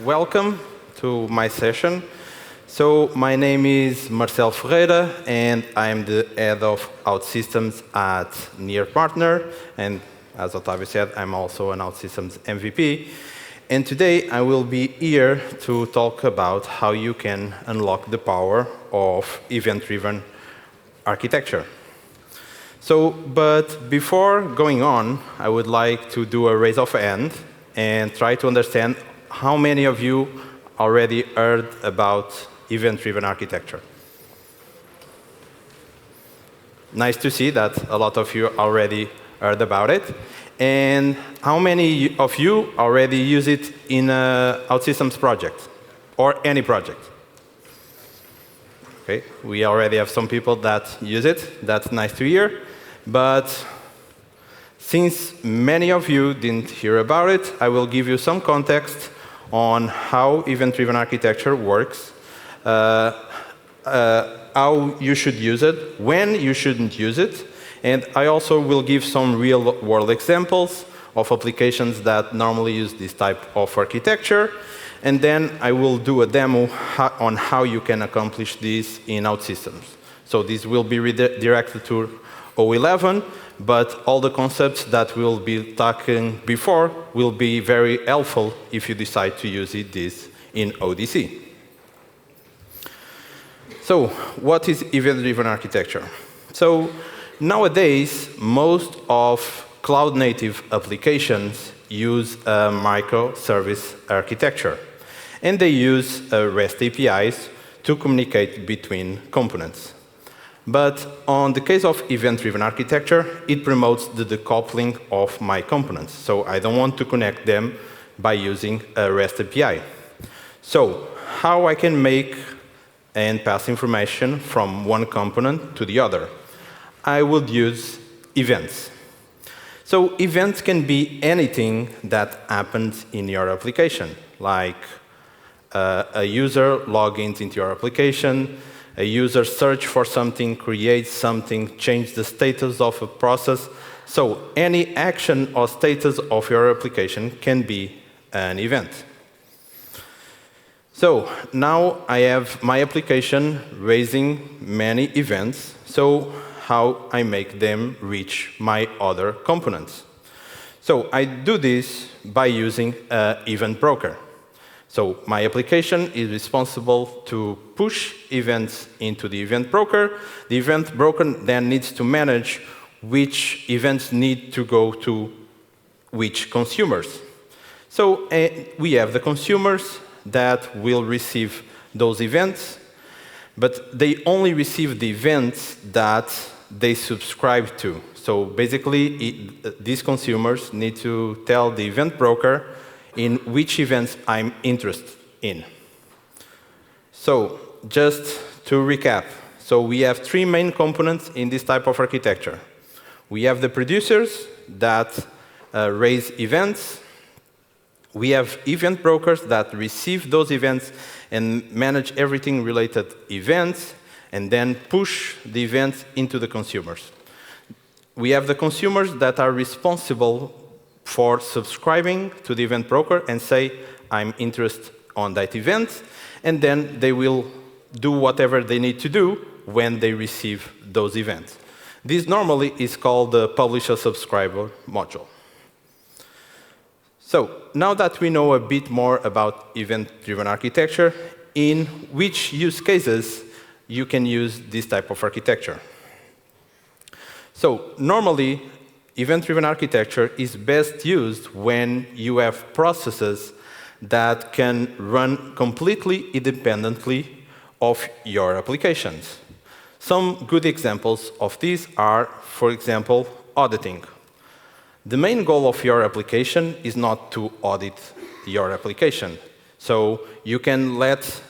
Welcome to my session. So my name is Marcelo Ferreira, and I'm the head of OutSystems at Near Partner. And as Otávio said, I'm also an OutSystems MVP. And today I will be here to talk about how you can unlock the power of event-driven architecture. But before going on, I would like to do a raise of hand and try to understand how many of you already heard about event-driven architecture. Nice to see that a lot of you already heard about it. And how many of you already use it in an OutSystems project or any project? Okay, we already have some people that use it. That's nice to hear. But since many of you didn't hear about it, I will give you some context on how event-driven architecture works, how you should use it, when you shouldn't use it, and I also will give some real-world examples of applications that normally use this type of architecture, and then I will do a demo on how you can accomplish this in OutSystems. So this will be redirected to O11, but all the concepts that we'll be talking before will be very helpful if you decide to use this in ODC. So what is event-driven architecture? So nowadays, most of cloud-native applications use a microservice architecture, and they use REST APIs to communicate between components. But on the case of event-driven architecture, it promotes the decoupling of my components. So I don't want to connect them by using a REST API. So how I can make and pass information from one component to the other? I would use events. So events can be anything that happens in your application, like a user logins into your application, a user search for something, creates something, change the status of a process. So any action or status of your application can be an event. So now I have my application raising many events. So how I make them reach my other components? So I do this by using an event broker. So my application is responsible to push events into the event broker. The event broker then needs to manage which events need to go to which consumers. So we have the consumers that will receive those events, but they only receive the events that they subscribe to. So basically, these consumers need to tell the event broker in which events I'm interested in. So just to recap, so we have three main components in this type of architecture. We have the producers that raise events. We have event brokers that receive those events and manage everything related events, and then push the events into the consumers. We have the consumers that are responsible for subscribing to the event broker and say, I'm interested on that event, and then they will do whatever they need to do when they receive those events. This normally is called the publisher-subscriber module. So now that we know a bit more about event-driven architecture, in which use cases you can use this type of architecture? So normally, event-driven architecture is best used when you have processes that can run completely independently of your applications. Some good examples of these are, for example, auditing. The main goal of your application is not to audit your application. So you can let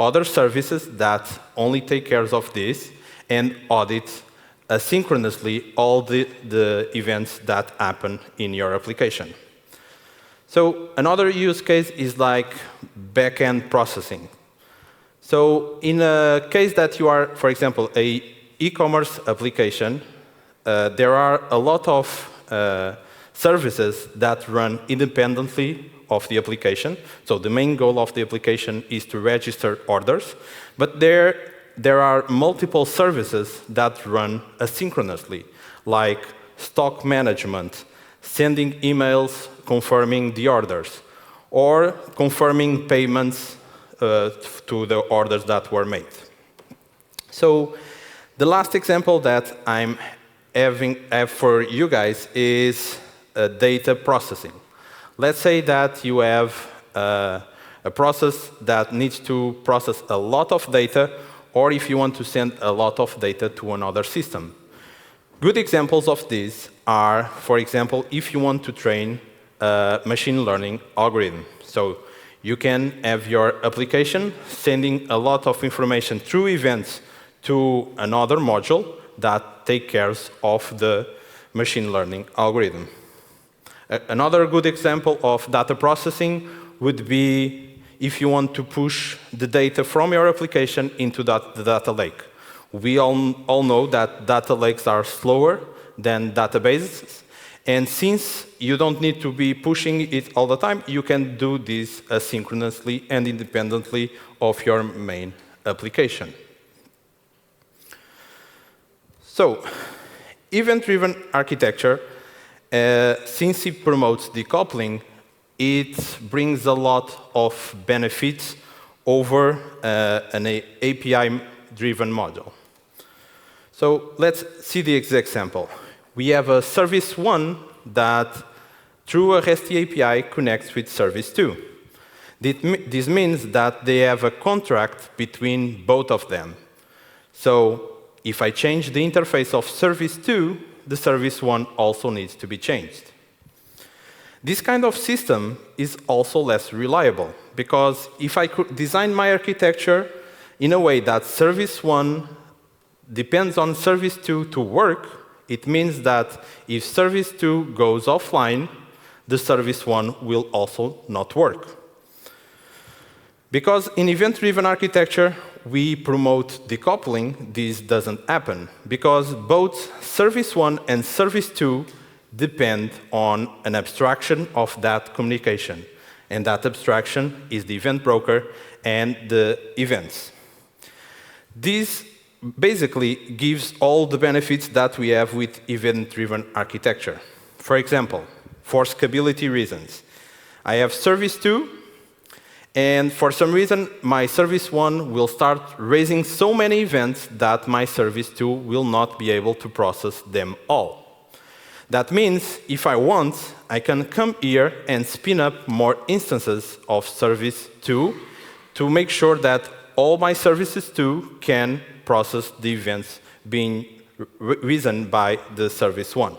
other services that only take care of this and audit asynchronously all the events that happen in your application. So another use case is like back-end processing. So in a case that you are, for example, a e-commerce application, there are a lot of services that run independently of the application. So the main goal of the application is to register orders, but there are multiple services that run asynchronously, like stock management, sending emails confirming the orders, or confirming payments to the orders that were made. So the last example that I'm have for you guys is data processing. Let's say that you have a process that needs to process a lot of data, or if you want to send a lot of data to another system. Good examples of this are, for example, if you want to train a machine learning algorithm. So you can have your application sending a lot of information through events to another module that take care of the machine learning algorithm. Another good example of data processing would be if you want to push the data from your application into the data lake. We all know that data lakes are slower than databases, and since you don't need to be pushing it all the time, you can do this asynchronously and independently of your main application. So, event-driven architecture, since it promotes decoupling, it brings a lot of benefits over an API-driven model. So let's see the exact example. We have a service 1 that, through a REST API, connects with service 2. This means that they have a contract between both of them. So if I change the interface of service 2, the service 1 also needs to be changed. This kind of system is also less reliable, because if I could design my architecture in a way that service 1 depends on service 2 to work, it means that if service 2 goes offline, the service 1 will also not work. Because in event-driven architecture, we promote decoupling, this doesn't happen, because both service 1 and service 2 depend on an abstraction of that communication. And that abstraction is the event broker and the events. This basically gives all the benefits that we have with event-driven architecture. For example, for scalability reasons, I have service 2, and for some reason, my service 1 will start raising so many events that my service 2 will not be able to process them all. That means, if I want, I can come here and spin up more instances of service 2 to make sure that all my services 2 can process the events being risen by the service 1.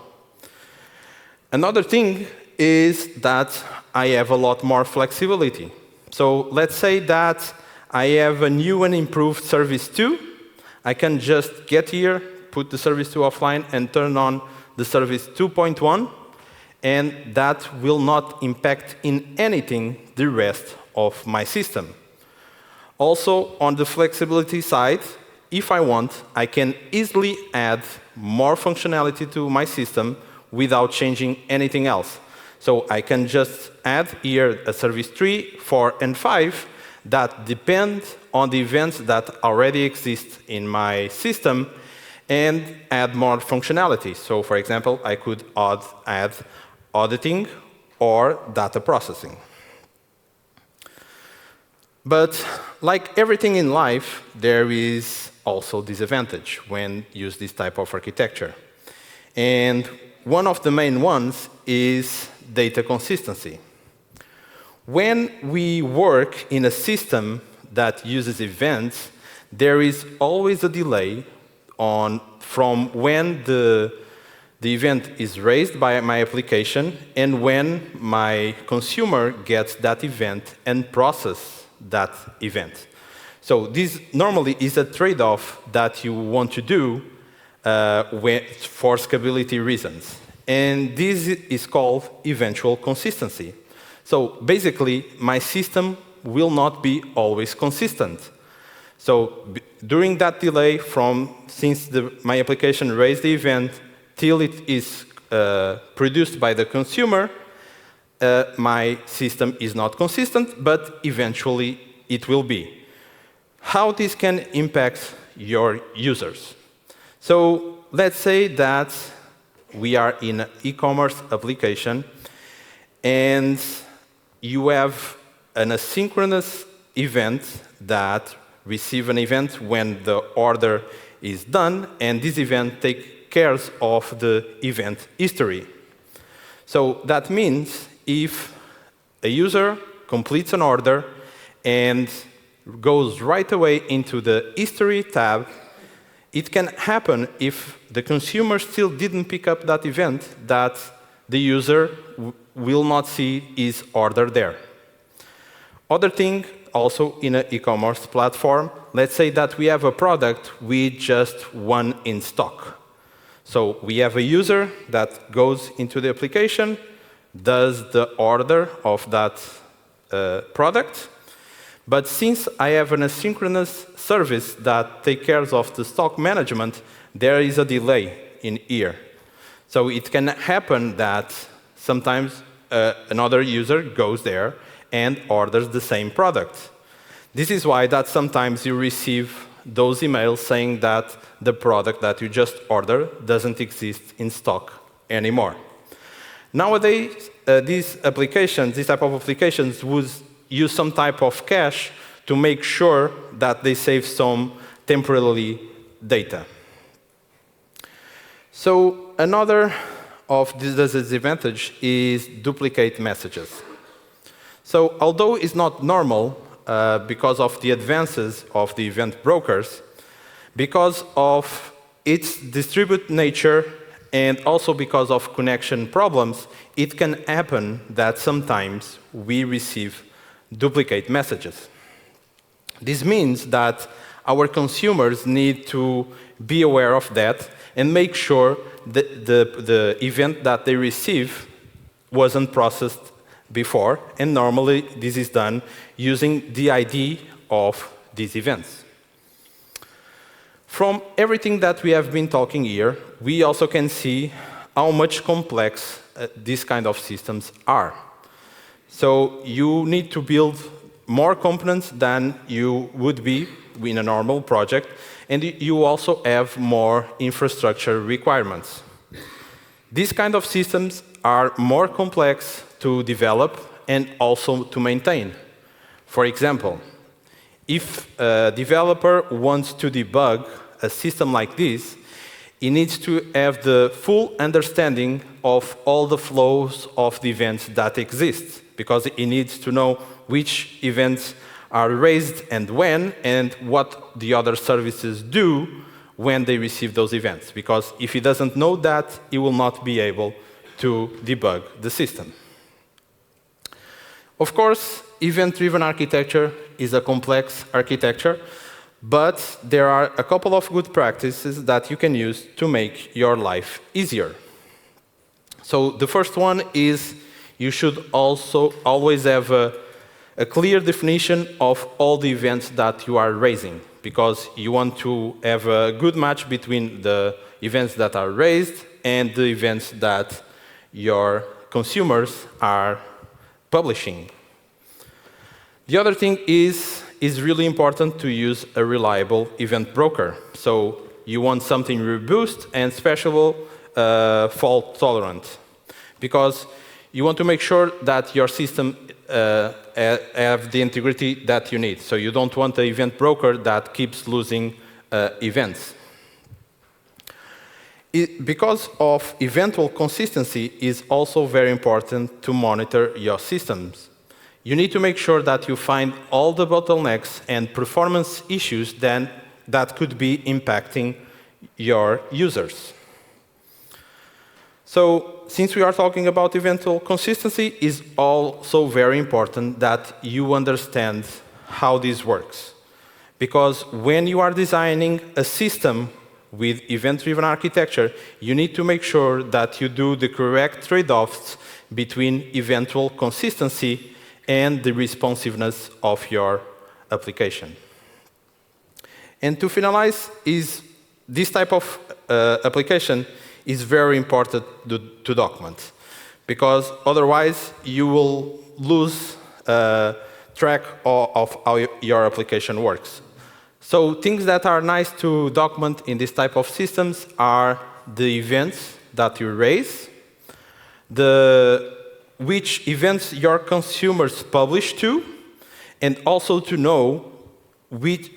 Another thing is that I have a lot more flexibility. So let's say that I have a new and improved service 2. I can just get here, put the service 2 offline, and turn on the service 2.1, and that will not impact in anything the rest of my system. Also, on the flexibility side, if I want, I can easily add more functionality to my system without changing anything else. So I can just add here a service 3, 4, and 5 that depend on the events that already exist in my system and add more functionality. So for example, I could add auditing or data processing. But like everything in life, there is also disadvantage when you use this type of architecture. And one of the main ones is data consistency. When we work in a system that uses events, there is always a delay from when the event is raised by my application and when my consumer gets that event and processes that event. So this normally is a trade-off that you want to do for scalability reasons. And this is called eventual consistency. So basically, my system will not be always consistent. So during that delay since my application raised the event till it is produced by the consumer, my system is not consistent, but eventually it will be. How this can impact your users? So let's say that we are in an e-commerce application, and you have an asynchronous event that receives an event when the order is done, and this event takes care of the event history. So that means if a user completes an order and goes right away into the History tab, it can happen if the consumer still didn't pick up that event that the user will not see his order there. Other thing, also in an e-commerce platform, let's say that we have a product with just one in stock. So we have a user that goes into the application, does the order of that product, but since I have an asynchronous service that takes care of the stock management, there is a delay in here. So it can happen that sometimes another user goes there and orders the same product. This is why that sometimes you receive those emails saying that the product that you just ordered doesn't exist in stock anymore. Nowadays, these type of applications would use some type of cache to make sure that they save some temporarily data. So another of this disadvantage is duplicate messages. So although it's not normal because of the advances of the event brokers, because of its distributed nature and also because of connection problems, it can happen that sometimes we receive duplicate messages. This means that our consumers need to be aware of that and make sure that the event that they receive wasn't processed before, and normally this is done using the ID of these events. From everything that we have been talking here, we also can see how much complex these kind of systems are. So you need to build more components than you would be in a normal project, and you also have more infrastructure requirements. These kind of systems are more complex to develop and also to maintain. For example, if a developer wants to debug a system like this, he needs to have the full understanding of all the flows of the events that exist, because he needs to know which events are raised and when, and what the other services do when they receive those events. Because if he doesn't know that, he will not be able to debug the system. Of course, event-driven architecture is a complex architecture, but there are a couple of good practices that you can use to make your life easier. So the first one is you should also always have a clear definition of all the events that you are raising, because you want to have a good match between the events that are raised and the events that your consumers are publishing. The other thing is really important to use a reliable event broker. So you want something robust and especially fault tolerant, because you want to make sure that your system have the integrity that you need. So you don't want an event broker that keeps losing events. Because of eventual consistency is also very important to monitor your systems. You need to make sure that you find all the bottlenecks and performance issues that could be impacting your users. So, since we are talking about eventual consistency, it's also very important that you understand how this works. Because when you are designing a system with event-driven architecture, you need to make sure that you do the correct trade-offs between eventual consistency and the responsiveness of your application. And to finalize, this type of application is very important to document, because otherwise you will lose track of how your application works. So things that are nice to document in this type of systems are the events that you raise, which events your consumers publish to, and also to know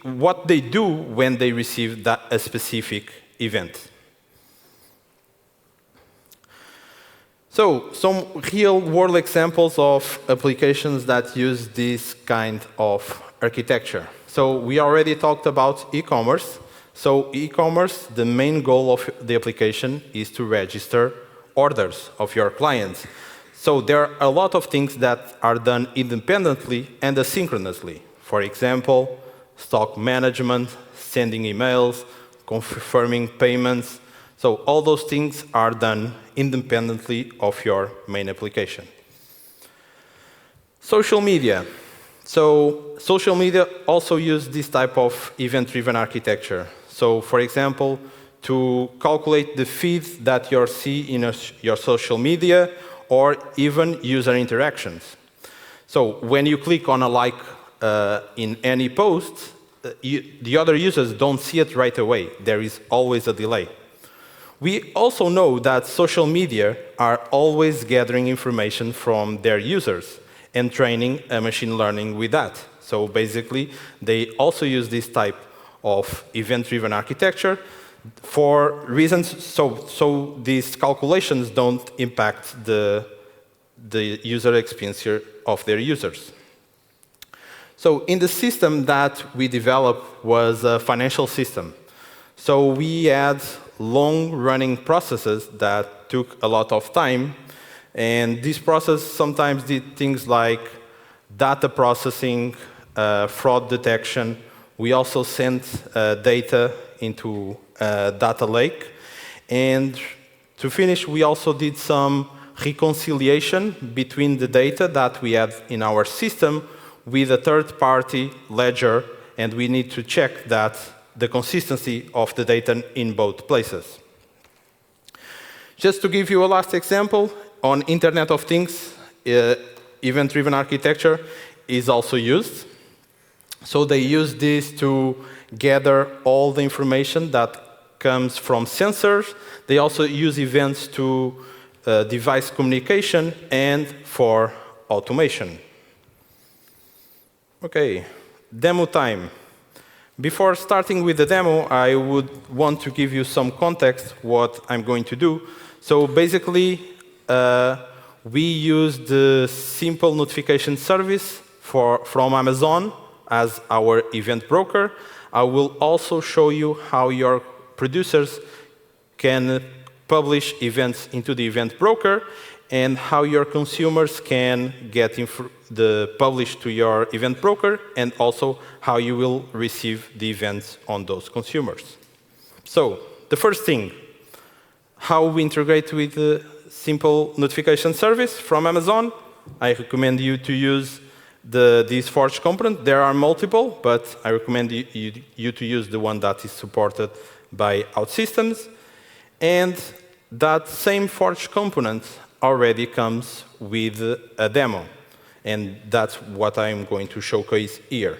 what they do when they receive a specific event. So, some real-world examples of applications that use this kind of architecture. So, we already talked about e-commerce. So, e-commerce, the main goal of the application is to register orders of your clients. So, there are a lot of things that are done independently and asynchronously. For example, stock management, sending emails, confirming payments. So all those things are done independently of your main application. Social media. So social media also use this type of event-driven architecture. So for example, to calculate the feed that you see in your social media, or even user interactions. So when you click on a like in any post, the other users don't see it right away. There is always a delay. We also know that social media are always gathering information from their users and training a machine learning with that. So basically, they also use this type of event-driven architecture for reasons so these calculations don't impact the user experience of their users. So in the system that we developed was a financial system. So we had long-running processes that took a lot of time, and this process sometimes did things like data processing, fraud detection. We also sent data into a data lake, and to finish, we also did some reconciliation between the data that we had in our system with a third-party ledger, and we need to check that the consistency of the data in both places. Just to give you a last example, on Internet of Things, event-driven architecture is also used. So they use this to gather all the information that comes from sensors. They also use events to device communication and for automation. Okay, demo time. Before starting with the demo, I would want to give you some context what I'm going to do. So basically, we use the simple notification service from Amazon as our event broker. I will also show you how your producers can publish events into the event broker and how your consumers can get published to your event broker, and also how you will receive the events on those consumers. So the first thing, how we integrate with the simple notification service from Amazon. I recommend you to use this Forge component. There are multiple, but I recommend you to use the one that is supported by OutSystems. And that same Forge component already comes with a demo. And that's what I'm going to showcase here.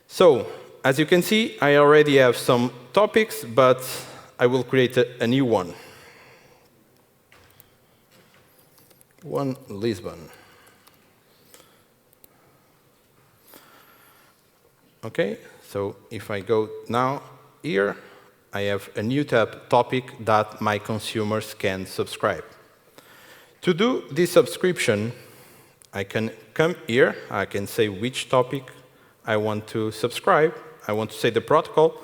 So, as you can see, I already have some topics, but I will create a new one. One Lisbon. Okay, so if I go now here, I have a new topic that my consumers can subscribe. To do this subscription, I can come here, I can say which topic I want to subscribe, I want to say the protocol.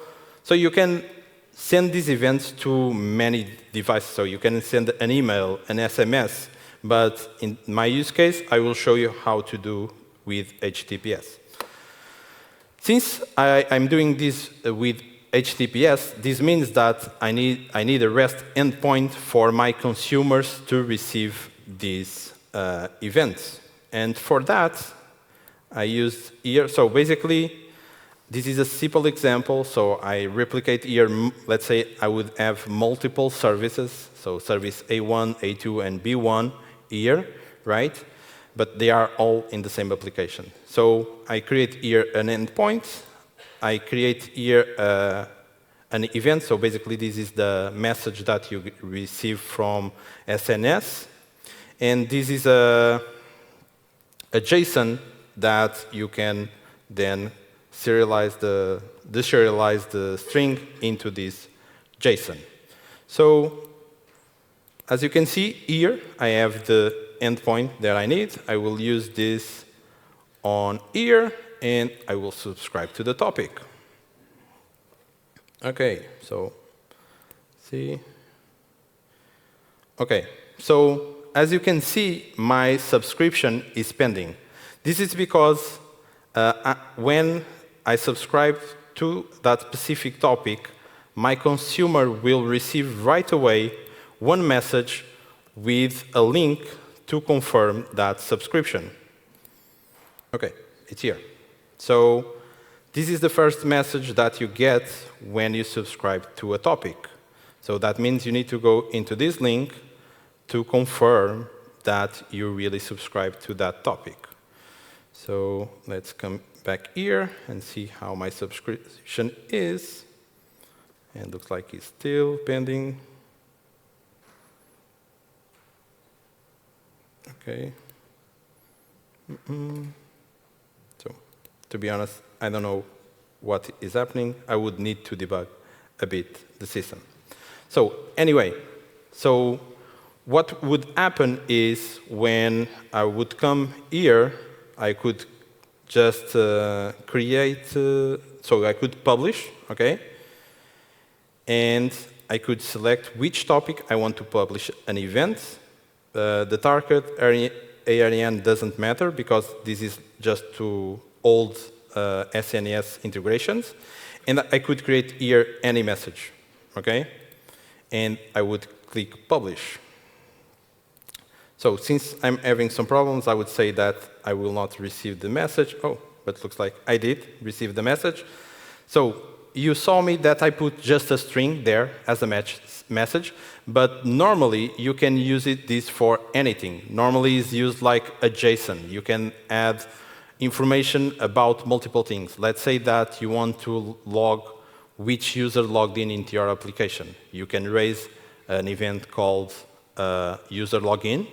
So you can send these events to many devices. So you can send an email, an SMS, but in my use case, I will show you how to do with HTTPS. Since I'm doing this with HTTPS, this means that I need a REST endpoint for my consumers to receive these events. And for that, I used here, so basically, This is a simple example, so I replicate here, let's say I would have multiple services, so service A1, A2, and B1 here, right? But they are all in the same application. So I create here an endpoint, I create here an event, so basically this is the message that you receive from SNS, and this is a JSON that you can then deserialize the string into this JSON. So as you can see here, I have the endpoint that I need. I will use this on here, and I will subscribe to the topic. OK, so see. OK, so as you can see, my subscription is pending. This is because when I subscribe to that specific topic, my consumer will receive right away one message with a link to confirm that subscription. OK, it's here. So this is the first message that you get when you subscribe to a topic. So that means you need to go into this link to confirm that you really subscribe to that topic. So let's come back here and see how my subscription is. And looks like it's still pending. OK. So to be honest, I don't know what is happening. I would need to debug a bit the system. So anyway, so what would happen is when I would come here, I could just create, so I could publish, OK? And I could select which topic I want to publish an event. The target ARN doesn't matter, because this is just to old SNS integrations. And I could create here any message, OK? And I would click Publish. So since I'm having some problems, I would say that I will not receive the message. Oh, but it looks like I did receive the message. So you saw me that I put just a string there as a message, but normally you can use this for anything. Normally it's used like a JSON. You can add information about multiple things. Let's say that you want to log which user logged in into your application. You can raise an event called user login.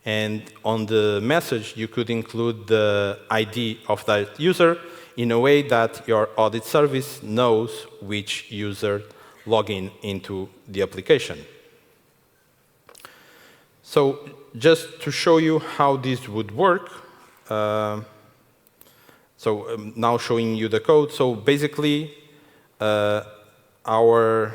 And on the message, you could include the ID of that user in a way that your audit service knows which user logged in into the application. So just to show you how this would work, now showing you the code. So basically, our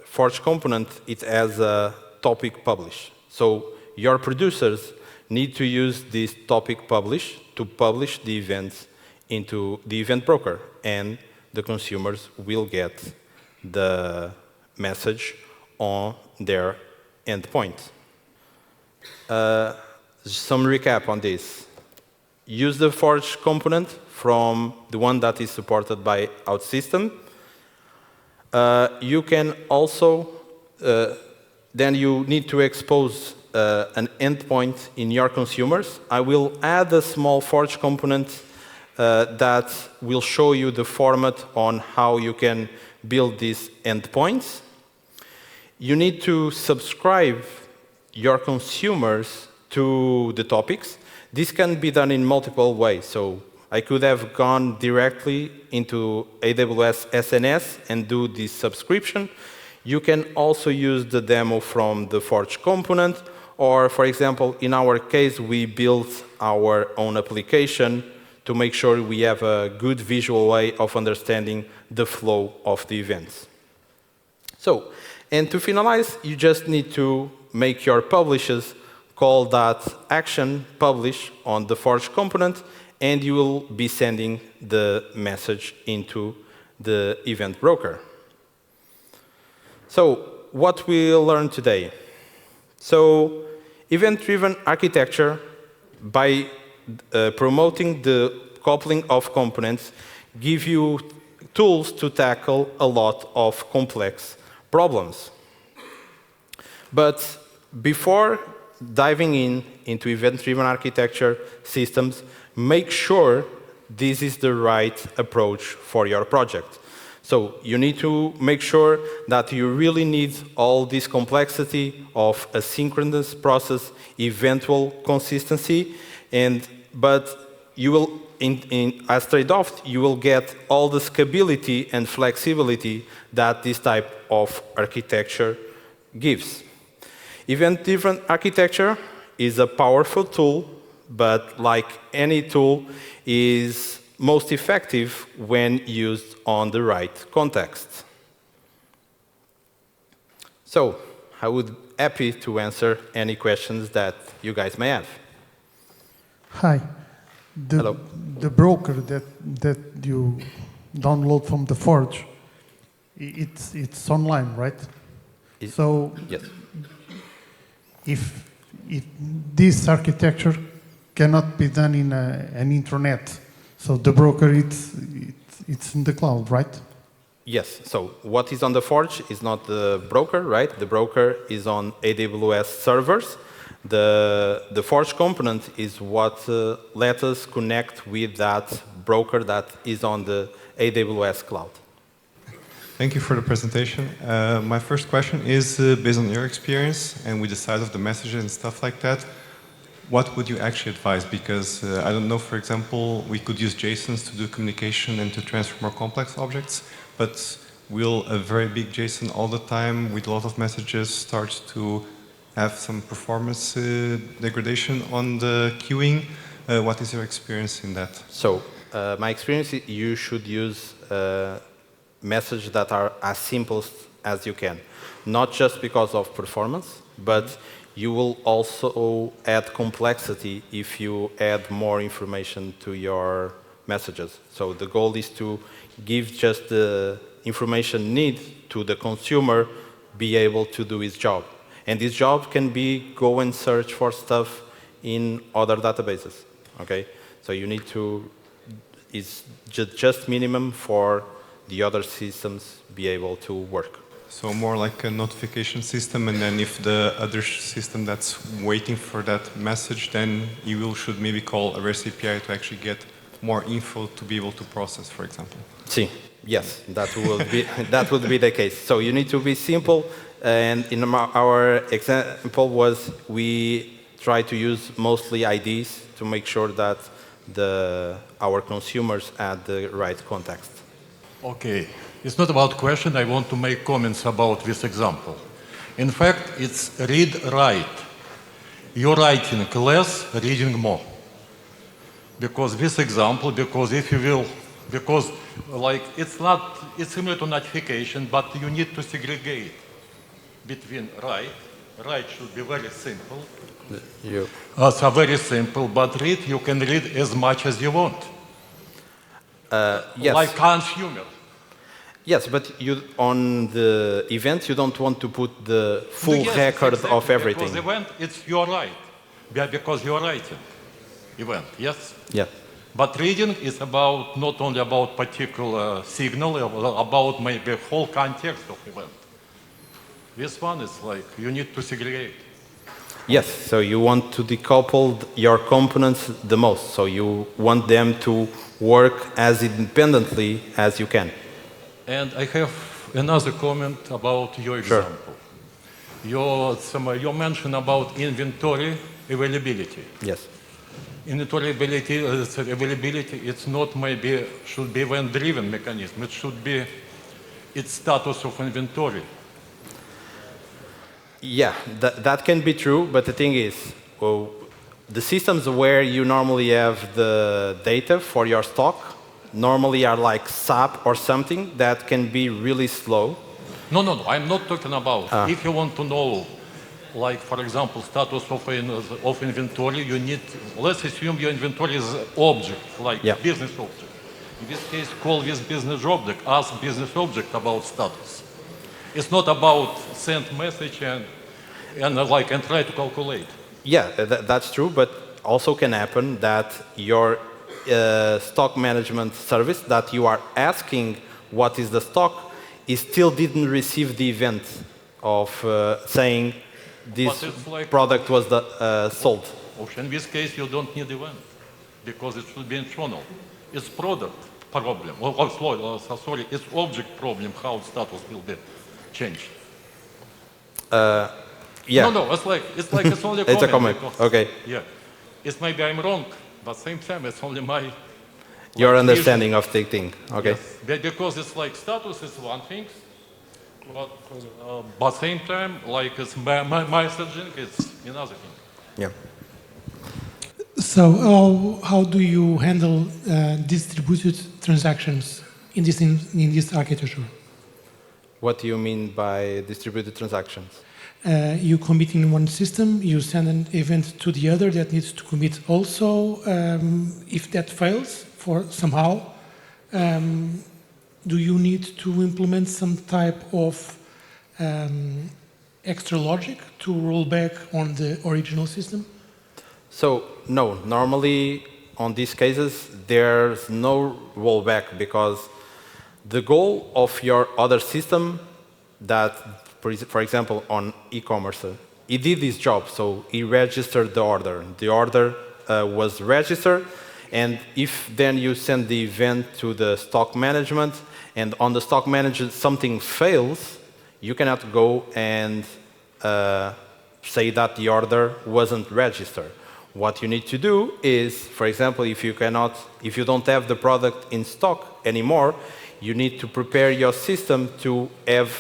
Forge component, it has a topic publish. So your producers need to use this topic publish to publish the events into the event broker, and the consumers will get the message on their endpoint. Some recap on this. Use the Forge component from the one that is supported by OutSystems. You can also, then you need to expose an endpoint in your consumers. I will add a small Forge component that will show you the format on how you can build these endpoints. You need to subscribe your consumers to the topics. This can be done in multiple ways. So I could have gone directly into AWS SNS and do this subscription. You can also use the demo from the Forge component. Or, for example, in our case, we built our own application to make sure we have a good visual way of understanding the flow of the events. So, and to finalize, you just need to make your publishers call that action publish on the Forge component, and you will be sending the message into the event broker. So, what we learned today. So event-driven architecture, by promoting the coupling of components give you tools to tackle a lot of complex problems. But before diving into event-driven architecture systems, make sure this is the right approach for your project. So you need to make sure that you really need all this complexity of asynchronous process, eventual consistency, but you will, as trade-off, you will get all the scalability and flexibility that this type of architecture gives. Event-driven architecture is a powerful tool, but like any tool, is most effective when used on the right context. So, I would be happy to answer any questions that you guys may have. Hi. Hello. The broker that you download from the Forge, it's online, right? So yes. If this architecture cannot be done in an intranet, so the broker it's in the cloud, right? Yes. So what is on the Forge is not the broker, right? The broker is on AWS servers. The Forge component is what lets us connect with that broker that is on the AWS cloud. Thank you for the presentation. My first question is, based on your experience and with the size of the messages and stuff like that, what would you actually advise? Because I don't know, for example, we could use JSONs to do communication and to transfer more complex objects, but will a very big JSON all the time with a lot of messages start to have some performance degradation on the queuing? What is your experience in that? So my experience is you should use messages that are as simple as you can. Not just because of performance, but you will also add complexity if you add more information to your messages. So the goal is to give just the information need to the consumer be able to do his job. And this job can be go and search for stuff in other databases, okay? So you need to, it's just minimum for the other systems be able to work. So more like a notification system, and then if the other system that's waiting for that message, then you should maybe call a REST API to actually get more info to be able to process, for example. See, yes, that would be the case. So you need to be simple, and in our example was we try to use mostly IDs to make sure that our consumers had the right context. Okay, it's not about question. I want to make comments about this example. In fact, it's read-write. You're writing less, reading more. Because this example, because if you will, because like it's similar to notification, but you need to segregate between write. Write should be very simple. So very simple, but read, you can read as much as you want. Yes. Like consumer. Yes, but on the event, you don't want to put the full record exactly, of everything. Because event, it's your right. Because you're writing event, yes? Yeah. But reading is about not only about particular signal, about maybe whole context of event. This one is like you need to segregate. Yes, so you want to decouple your components the most. So you want them to work as independently as you can. And I have another comment about your example. Sure. You mentioned about inventory availability. Yes. Inventory availability, it's not maybe should be event-driven mechanism. It should be its status of inventory. Yeah, that can be true, but the thing is, well, the systems where you normally have the data for your stock normally are like SAP or something that can be really slow. No, I'm not talking about. If you want to know, like, for example, status of inventory, you need, let's assume your inventory is object, like business object. In this case, call this business object, ask business object about status. It's not about send message and try to calculate. Yeah, that's true, but also can happen that your stock management service that you are asking what is the stock, it still didn't receive the event of saying this product was sold. In this case, you don't need event because it should be internal. It's product problem. Sorry, it's object problem. How status will be changed? Yeah. No, it's only a comment. It's a comment. Because, okay. Yeah, it's maybe I'm wrong, but same time it's only my. Your understanding of the thing. Okay. Yes. Because it's like status is one thing, but same time like it's messaging it's another thing. Yeah. So how do you handle distributed transactions in this architecture? What do you mean by distributed transactions? You commit in one system, you send an event to the other that needs to commit also. If that fails for somehow, do you need to implement some type of extra logic to roll back on the original system? So, no, normally on these cases, there's no rollback because the goal of your other system that, for example, on e-commerce, he did this job, so he registered the order. The order was registered, and if then you send the event to the stock management, and on the stock management something fails, you cannot go and say that the order wasn't registered. What you need to do is, for example, if you don't have the product in stock anymore, you need to prepare your system to have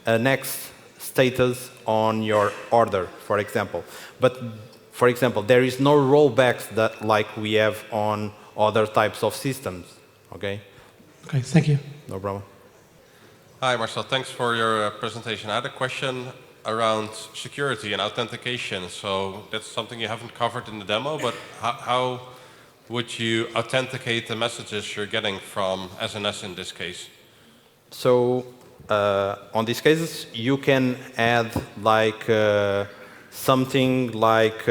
a next status on your order, for example. But, for example, there is no rollbacks that like we have on other types of systems. Okay? Okay, thank you. No problem. Hi, Marcel. Thanks for your presentation. I had a question around security and authentication. So that's something you haven't covered in the demo, but how would you authenticate the messages you're getting from SNS in this case? So on these cases, you can add like something like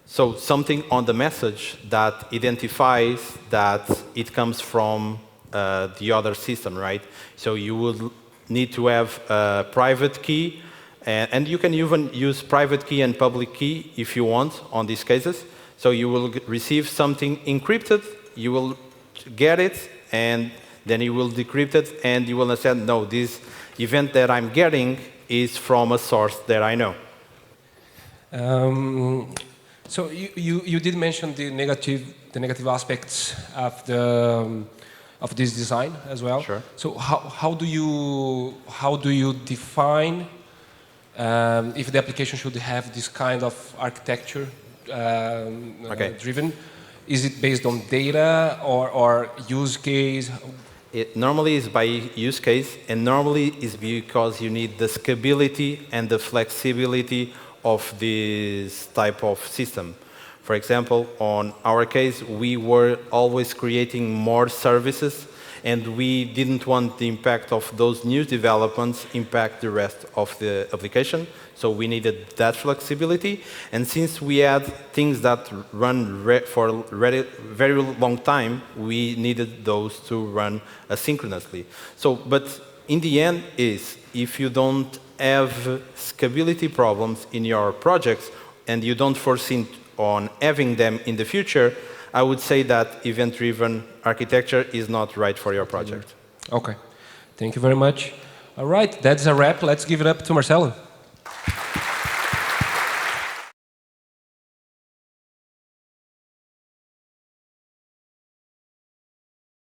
something on the message that identifies that it comes from the other system, right? So you would need to have a private key, and you can even use private key and public key if you want on these cases. So you will receive something encrypted, you will get it, and then you will decrypt it, and you will understand, no, this event that I'm getting is from a source that I know. So you did mention the negative aspects of this design as well. Sure. So how do you define if the application should have this kind of architecture driven? Is it based on data or use case? It normally is by use case, and normally is because you need the scalability and the flexibility of this type of system. For example, on our case, we were always creating more services, and we didn't want the impact of those new developments impact the rest of the application. So we needed that flexibility. And since we had things that run for a very long time, we needed those to run asynchronously. So, but in the end is, if you don't have scalability problems in your projects and you don't foresee on having them in the future, I would say that event-driven architecture is not right for your project. Okay. Thank you very much. All right, that's a wrap. Let's give it up to Marcelo.